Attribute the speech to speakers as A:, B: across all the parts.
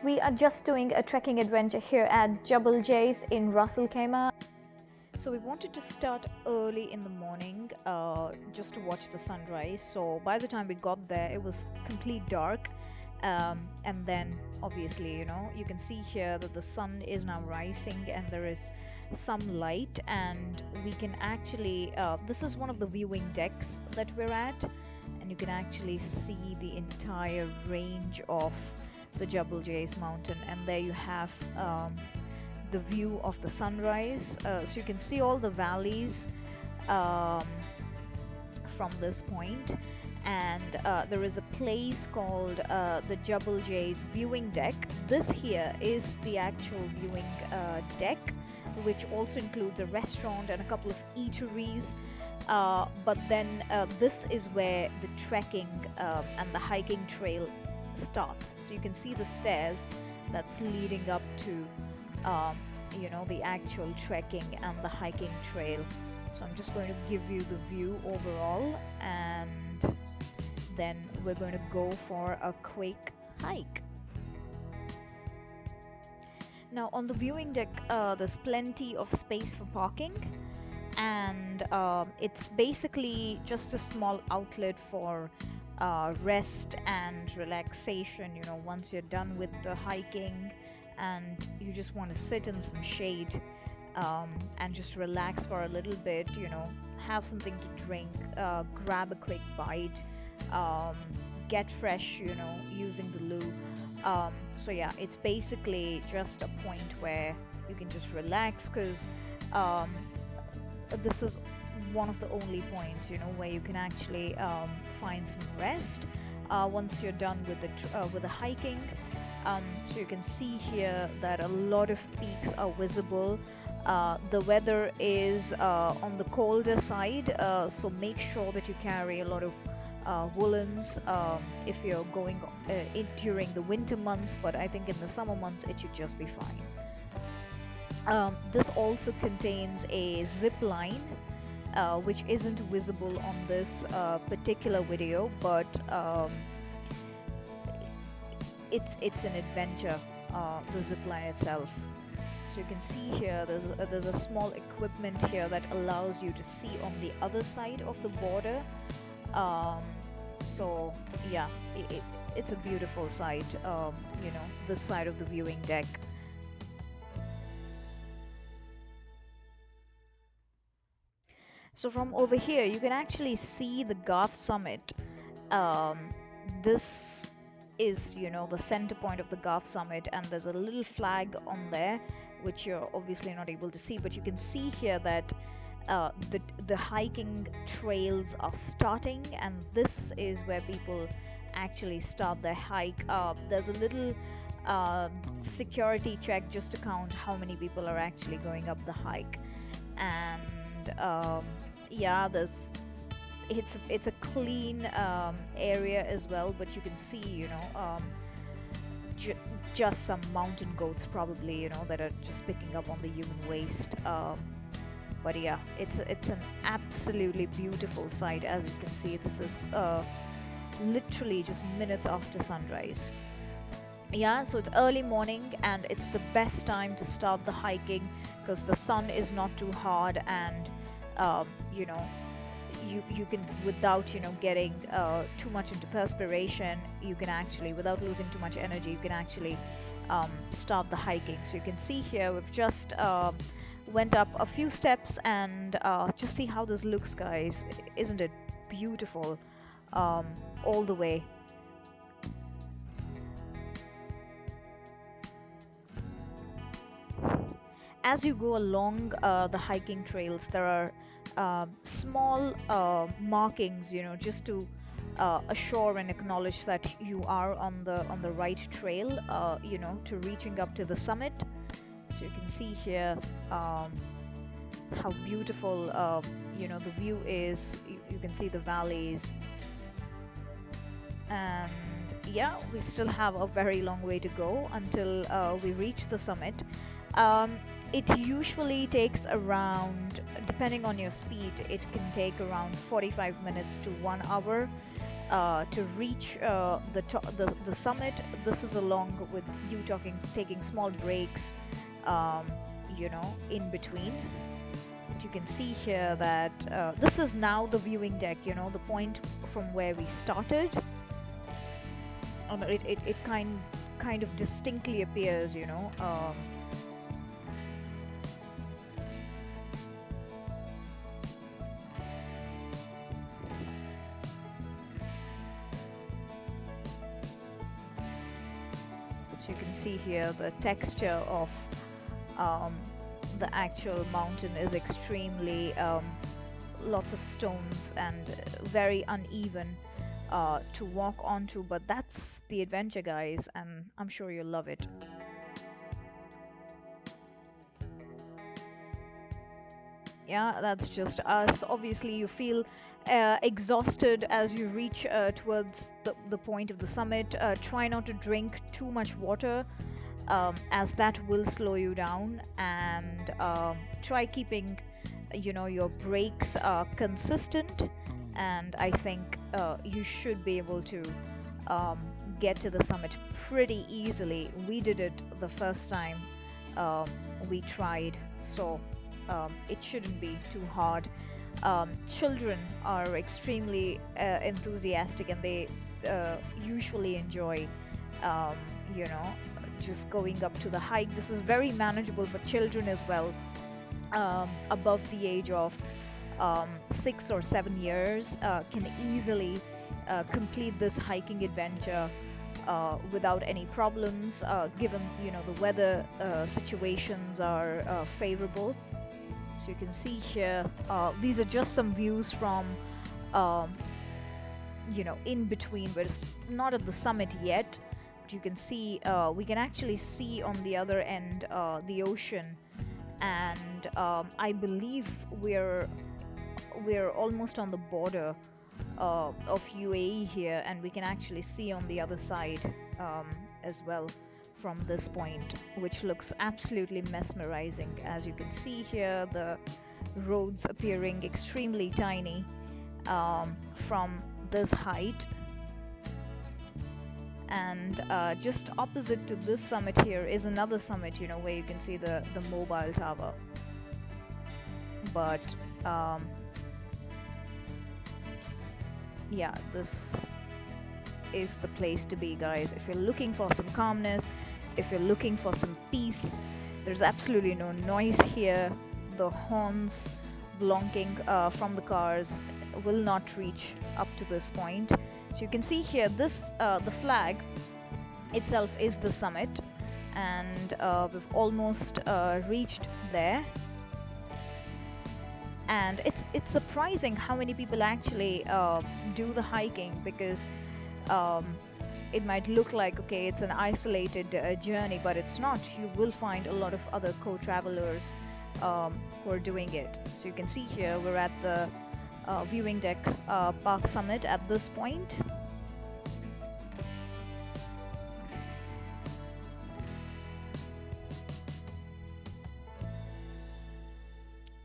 A: We are just doing a trekking adventure here at Jebel Jais in Ras Al Khaimah. So we wanted to start early in the morning just to watch the sunrise. So by the time we got there, it was complete dark. And then obviously, you can see here that the sun is now rising and there is some light, and we can actually, this is one of the viewing decks that we're at, and you can actually see the entire range of the Jebel Jais mountain, and there you have the view of the sunrise. So you can see all the valleys um, from this point, and there is a place called the Jebel Jais viewing deck. This here is the actual viewing deck, which also includes a restaurant and a couple of eateries. But then this is where the trekking and the hiking trail starts. So you can see the stairs that's leading up to the actual trekking and the hiking trail. So I'm just going to give you the view overall, and then we're going to go for a quick hike. Now on the viewing deck, there's plenty of space for parking, and it's basically just a small outlet for rest and relaxation. Once you're done with the hiking and you just want to sit in some shade and just relax for a little bit, have something to drink, grab a quick bite, get fresh, using the loo. So yeah, it's basically just a point where you can just relax, because this is one of the only points, where you can actually find some rest once you're done with the hiking. So you can see here that a lot of peaks are visible. The weather is on the colder side, so make sure that you carry a lot of woolens if you're going during the winter months, but I think in the summer months it should just be fine. This also contains a zip line, which isn't visible on this particular video, but it's an adventure, the zip line itself. So you can see here there's a small equipment here that allows you to see on the other side of the border. So yeah, it's a beautiful sight, this side of the viewing deck. So from over here you can actually see the Ghaf Summit. This is the center point of the Ghaf Summit, and there's a little flag on there which you're obviously not able to see, but you can see here that the hiking trails are starting, and this is where people actually start their hike. There's a little security check just to count how many people are actually going up the hike, and yeah, it's a clean area as well, but you can see just some mountain goats probably, that are just picking up on the human waste. But yeah, it's an absolutely beautiful sight. As you can see, this is literally just minutes after sunrise. Yeah, so it's early morning and it's the best time to start the hiking, because the sun is not too hard, and you can, without getting too much into perspiration, you can actually, without losing too much energy, you can actually start the hiking. So you can see here we've just went up a few steps, and just see how this looks, guys. Isn't it beautiful all the way? As you go along the hiking trails, there are small markings, just to assure and acknowledge that you are on the right trail, to reaching up to the summit. So you can see here how beautiful the view is. You can see the valleys, and yeah, we still have a very long way to go until we reach the summit. It usually takes around, depending on your speed, it can take around 45 minutes to 1 hour to reach the summit. This is along with you taking small breaks, um, in between. But you can see here that this is now the viewing deck, the point from where we started. It kind of distinctly appears. So you can see here the texture of um, the actual mountain is extremely lots of stones and very uneven to walk onto, but that's the adventure, guys, and I'm sure you'll love it. Yeah, that's just us. Obviously, you feel exhausted as you reach towards the point of the summit. Try not to drink too much water, as that will slow you down, and try keeping your breaks consistent, and I think you should be able to um, get to the summit pretty easily. We did it the first time um, we tried, so it shouldn't be too hard. Children are extremely enthusiastic, and they usually enjoy um, you know just going up to the hike. This is very manageable for children as well, above the age of 6 or 7 years can easily complete this hiking adventure without any problems, given the weather situations are favorable. So you can see here, these are just some views from um, in between, but it's not at the summit yet. But you can see, we can actually see on the other end the ocean, and I believe we're almost on the border of UAE here, and we can actually see on the other side as well from this point, which looks absolutely mesmerizing. As you can see here, the roads appearing extremely tiny from this height. And just opposite to this summit here is another summit, where you can see the mobile tower. But yeah, this is the place to be, guys. If you're looking for some calmness, if you're looking for some peace, there's absolutely no noise here. The horns blonking from the cars will not reach up to this point. So you can see here, this the flag itself is the summit, and we've almost reached there. And it's surprising how many people actually do the hiking, because it might look like, okay, it's an isolated journey, but it's not. You will find a lot of other co-travelers who are doing it. So you can see here, we're at the viewing deck park summit at this point.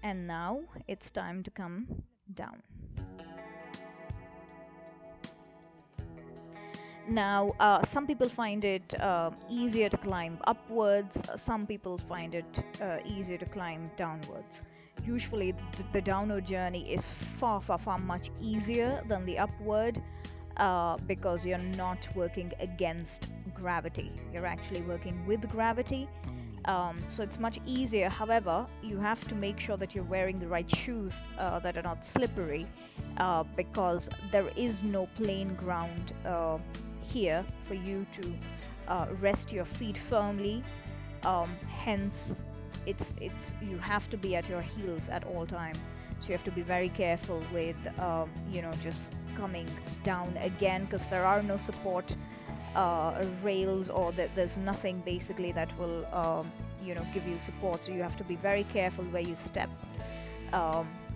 A: And now it's time to come down. Now, some people find it easier to climb upwards, some people find it easier to climb downwards. Usually, the downward journey is far, far, far much easier than the upward, because you're not working against gravity. You're actually working with gravity. So it's much easier. However, you have to make sure that you're wearing the right shoes that are not slippery, because there is no plain ground here for you to rest your feet firmly. Hence, it's you have to be at your heels at all time. So you have to be very careful with just coming down again, because there are no support rails, or there's nothing basically that will give you support. So you have to be very careful where you step,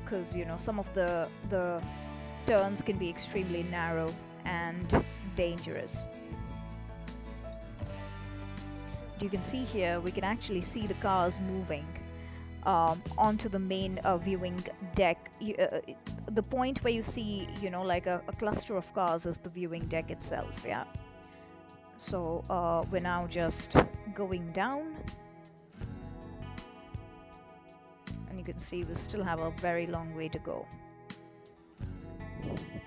A: because some of the turns can be extremely narrow and dangerous. You can see here, we can actually see the cars moving onto the main viewing deck. the point where you see, like a cluster of cars is the viewing deck itself. Yeah. So we're now just going down, and you can see we still have a very long way to go.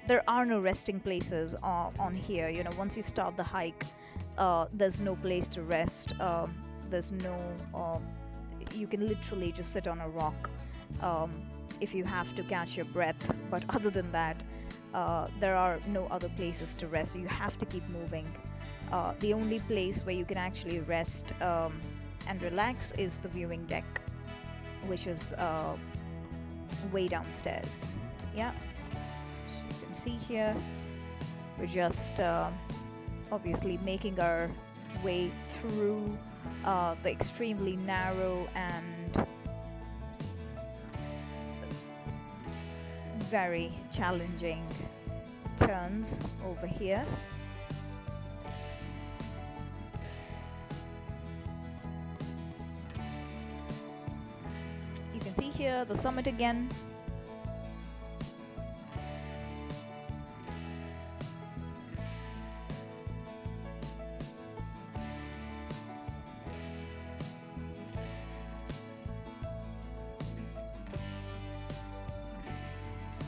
A: There are no resting places on here. Once you start the hike, there's no place to rest. There's no, you can literally just sit on a rock if you have to catch your breath. But other than that, there are no other places to rest. So you have to keep moving. The only place where you can actually rest and relax is the viewing deck, which is way downstairs. Yeah. So you can see here, we're just obviously making our way through the extremely narrow and very challenging turns over here. You can see here the summit again.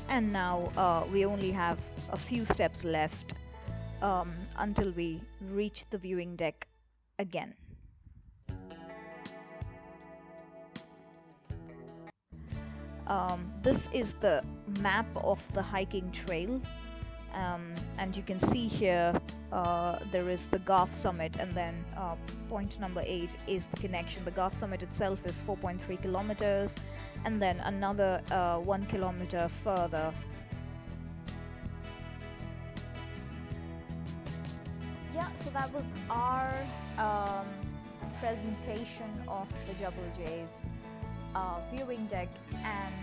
A: And now we only have a few steps left until we reach the viewing deck again. This is the map of the hiking trail, and you can see here there is the Ghaf Summit, and then point number 8 is the connection. The Ghaf Summit itself is 4.3 kilometers, and then another 1 kilometer further. Yeah, so that was our presentation of the Jebel Jais viewing deck and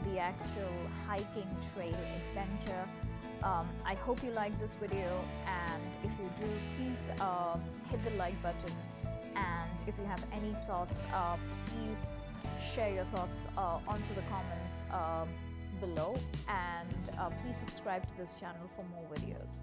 A: the actual hiking trail adventure. I hope you like this video, and if you do, please hit the like button, and if you have any thoughts, please share your thoughts onto the comments below, and please subscribe to this channel for more videos.